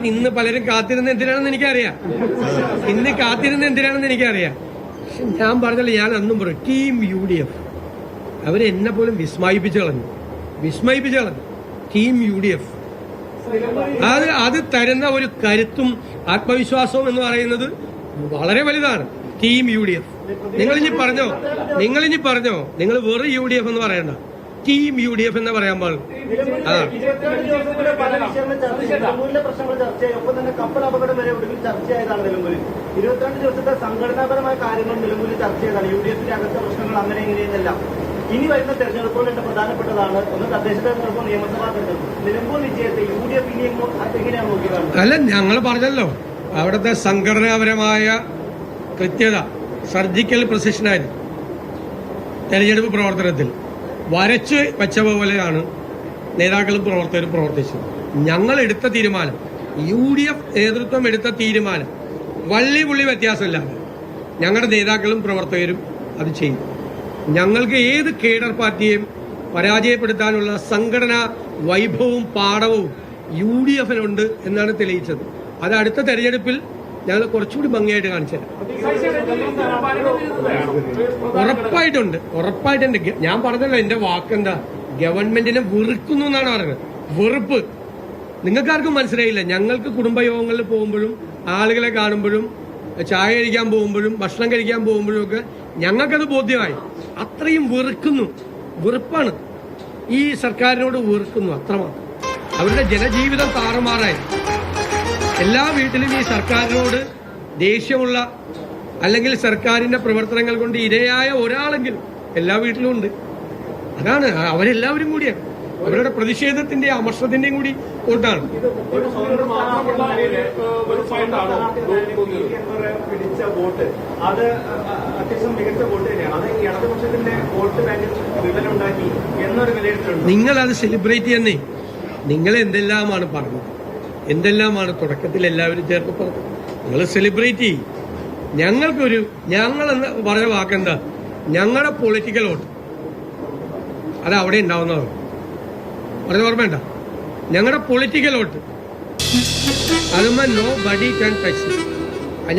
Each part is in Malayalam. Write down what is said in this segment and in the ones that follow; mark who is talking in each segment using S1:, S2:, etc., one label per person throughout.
S1: ഇന്ന് പലരും കാത്തിരുന്ന എന്തിനാണെന്ന് എനിക്കറിയാം. ഇന്ന് കാത്തിരുന്ന എന്തിനാണെന്ന് എനിക്കറിയാം. പക്ഷെ ഞാൻ പറഞ്ഞല്ലോ, ഞാൻ അന്നും പറയും, ടീം UDF അവരെന്നെ പോലും വിസ്മയിപ്പിച്ചു കളഞ്ഞു. ടീം UDF അത് തരുന്ന ഒരു കരുത്തും ആത്മവിശ്വാസവും എന്ന് പറയുന്നത് വളരെ വലുതാണ്. ടീം UDF നിങ്ങളിനി പറഞ്ഞോ, നിങ്ങൾ വെറും UDF എന്ന് പറയണ്ട, ടീം UDF എന്ന് പറയാൻ പാടുള്ളൂ. അതാണ്
S2: പ്രശ്നങ്ങൾ ചർച്ചയായി. ഒപ്പം തന്നെ കപ്പൽ അപകടം വരെ ഒടുവിൽ ചർച്ചയായതാണ് നിലമ്പൂരിൽ. 22 ദിവസത്തെ സംഘടനാപരമായ കാര്യങ്ങൾ നിലമ്പൂരിൽ ചർച്ച ചെയ്താണ്. UDFന്റെ അകത്തെ പ്രശ്നങ്ങൾ അങ്ങനെ എങ്ങനെയെന്നെല്ലാം. ഇനി വരുന്ന തെരഞ്ഞെടുപ്പുകൾ എന്റെ പ്രധാനപ്പെട്ടതാണ്. ഒന്ന് തദ്ദേശ തെരഞ്ഞെടുപ്പ്, നിയമസഭാ തെരഞ്ഞെടുപ്പ്. നിലമ്പൂർ വിജയത്തെ UDF ഇനി എങ്ങനെയാണ് നോക്കിയത്?
S1: അല്ല, ഞങ്ങൾ പറഞ്ഞല്ലോ, അവിടുത്തെ സംഘടനാപരമായ കൃത്യത, സർജിക്കൽ പ്രിസിഷനായിരുന്നു തെരഞ്ഞെടുപ്പ് പ്രവർത്തനത്തിൽ. വരച്ച് വെച്ച പോലെയാണ് നേതാക്കളും പ്രവർത്തകരും പ്രവർത്തിച്ചത്. ഞങ്ങൾ എടുത്ത തീരുമാനം, UDF നേതൃത്വം എടുത്ത തീരുമാനം വള്ളി പുള്ളി വ്യത്യാസമില്ലാതെ ഞങ്ങളുടെ നേതാക്കളും പ്രവർത്തകരും അത് ചെയ്യും. ഞങ്ങൾക്ക് ഏത് കേഡർ പാർട്ടിയെയും പരാജയപ്പെടുത്താനുള്ള സംഘടനാ വൈഭവവും പാഠവും UDFനുണ്ട് എന്നാണ് തെളിയിച്ചത്. അത് അടുത്ത തെരഞ്ഞെടുപ്പിൽ ഞങ്ങൾ കുറച്ചുകൂടി ഭംഗിയായിട്ട് കാണിച്ചത്. ഉറപ്പായിട്ടുണ്ട്. ഞാൻ പറഞ്ഞല്ലോ, എന്റെ വാക്കെന്താ, ഗവൺമെന്റിനെ വെറുക്കുന്നു എന്നാണ് പറഞ്ഞത്. വെറുപ്പ് നിങ്ങൾക്കാർക്കും മനസ്സിലായില്ല. ഞങ്ങൾക്ക് കുടുംബയോഗങ്ങളിൽ പോകുമ്പോഴും, ആളുകളെ കാണുമ്പോഴും, ചായ കഴിക്കാൻ പോകുമ്പോഴും, ഭക്ഷണം കഴിക്കാൻ പോകുമ്പോഴും ഒക്കെ ഞങ്ങൾക്കത് ബോധ്യമായി. അത്രയും വെറുപ്പാണ് ഈ സർക്കാരിനോട് വെറുക്കുന്നു, അത്രമാത്രം. അവരുടെ ജനജീവിതം താറുമാറായി. എല്ലാ വീട്ടിലും ഈ സർക്കാരിനോട് ദേഷ്യമുള്ള, അല്ലെങ്കിൽ സർക്കാരിന്റെ പ്രവർത്തനങ്ങൾ കൊണ്ട് ഇരയായ ഒരാളെങ്കിലും എല്ലാ വീട്ടിലും ഉണ്ട്. അതാണ്, അവരെല്ലാവരും കൂടിയാണ്. അവരുടെ പ്രതിഷേധത്തിന്റെയും അമർഷത്തിന്റെയും കൂടി വോട്ടാണ്.
S2: പിടിച്ച വോട്ട് അത് അത്യാവശ്യം മികച്ച വോട്ട് തന്നെയാണ്. അത് ഇടതുപക്ഷത്തിന്റെ വോട്ട് ബാങ്കിൽ വിള്ളലുണ്ടാക്കി എന്നൊരു വിലയിരുത്തലുണ്ട്.
S1: നിങ്ങളത് സെലിബ്രേറ്റ് ചെയ്യുന്നേ. നിങ്ങൾ എന്തെല്ലാമാണ് പറഞ്ഞത്, എന്തെല്ലാമാണ് തുടക്കത്തിൽ എല്ലാവരും ചേർത്ത് പറഞ്ഞത്. നിങ്ങൾ സെലിബ്രേറ്റ് ചെയ്യും. ഞങ്ങളെന്ന് പറഞ്ഞ വാക്കെന്താ, ഞങ്ങളുടെ പൊളിറ്റിക്കൽ വോട്ട് അത് അവിടെ ഉണ്ടാവുന്നതാണ്. പറഞ്ഞ ഓർമ്മയുണ്ട, ഞങ്ങളുടെ പൊളിറ്റിക്കൽ വോട്ട് അതുമ്മ നോ ബഡി ക്യാൻ ടച്ച്.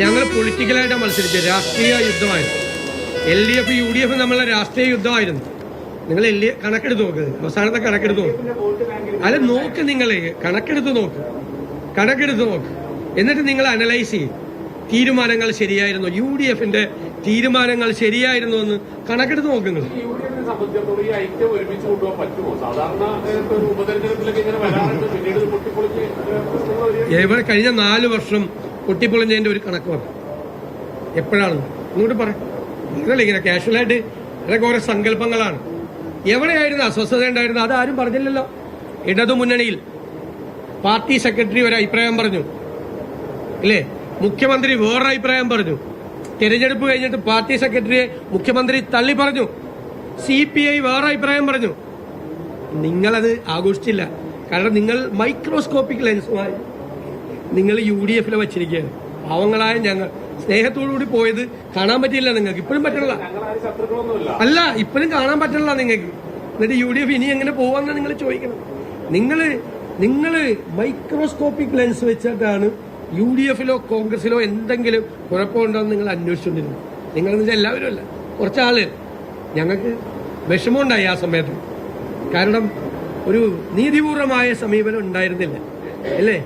S1: ഞങ്ങൾ പൊളിറ്റിക്കലായിട്ട് മത്സരിച്ചത് രാഷ്ട്രീയ യുദ്ധമായിരുന്നു. LDF UDF തമ്മിലുള്ള രാഷ്ട്രീയ യുദ്ധമായിരുന്നു. നിങ്ങൾ കണക്കെടുത്ത് നോക്ക്, അവസാനത്തെ കണക്കെടുത്ത് നോക്ക്. അല്ല, നോക്ക്, നിങ്ങൾ കണക്കെടുത്ത് നോക്ക്. എന്നിട്ട് നിങ്ങൾ അനലൈസ് ചെയ്യും. തീരുമാനങ്ങൾ ശരിയായിരുന്നു, UDFന്റെ തീരുമാനങ്ങൾ ശരിയായിരുന്നു എന്ന് കണക്കെടുത്ത് നോക്കുന്നത്. ഇവിടെ കഴിഞ്ഞ 4 വർഷം പൊട്ടിപ്പൊളിഞ്ഞതിന്റെ ഒരു കണക്ക് പറഞ്ഞു. എപ്പോഴാണ് ഇങ്ങോട്ട് പറയാം. ഇങ്ങനെ കാഷ്വലായിട്ട് ഇതൊക്കെ ഓരോ സങ്കല്പങ്ങളാണ്. എവിടെയായിരുന്നു അസ്വസ്ഥത ഉണ്ടായിരുന്നത്? അതാരും പറഞ്ഞില്ലല്ലോ. ഇടതുമുന്നണിയിൽ പാർട്ടി സെക്രട്ടറി ഒരു അഭിപ്രായം പറഞ്ഞു, ഇല്ലേ? മുഖ്യമന്ത്രി വേറൊരു അഭിപ്രായം പറഞ്ഞു. തെരഞ്ഞെടുപ്പ് കഴിഞ്ഞിട്ട് പാർട്ടി സെക്രട്ടറിയെ മുഖ്യമന്ത്രി തള്ളി പറഞ്ഞു. CPI വേറെ അഭിപ്രായം പറഞ്ഞു. നിങ്ങളത് ആഘോഷിച്ചില്ല. കാരണം നിങ്ങൾ മൈക്രോസ്കോപ്പിക് ലെൻസുമായി നിങ്ങൾ UDFൽ വച്ചിരിക്കുകയാണ്. പാവങ്ങളായ ഞങ്ങൾ സ്നേഹത്തോടുകൂടി പോയത് കാണാൻ പറ്റില്ല. നിങ്ങൾക്ക് ഇപ്പോഴും പറ്റില്ല. അല്ല, ഇപ്പോഴും കാണാൻ പറ്റില്ല നിങ്ങൾക്ക്. എന്നിട്ട് UDF ഇനി എങ്ങനെ പോവാന്നാണ് നിങ്ങൾ ചോദിക്കുന്നത്. നിങ്ങൾ മൈക്രോസ്കോപ്പിക് ലെൻസ് വെച്ചിട്ടാണ് UDFലോ കോൺഗ്രസിലോ എന്തെങ്കിലും കുഴപ്പമുണ്ടോ എന്ന് നിങ്ങൾ അന്വേഷിച്ചുകൊണ്ടിരുന്നു. നിങ്ങളെന്ന് വെച്ചാൽ എല്ലാവരും അല്ല, കുറച്ചാള്. ഞങ്ങൾക്ക് വിഷമമുണ്ടായി ആ സമയത്ത്. കാരണം ഒരു നീതിപൂർവമായ സമീപനം ഉണ്ടായിരുന്നില്ല, അല്ലേ?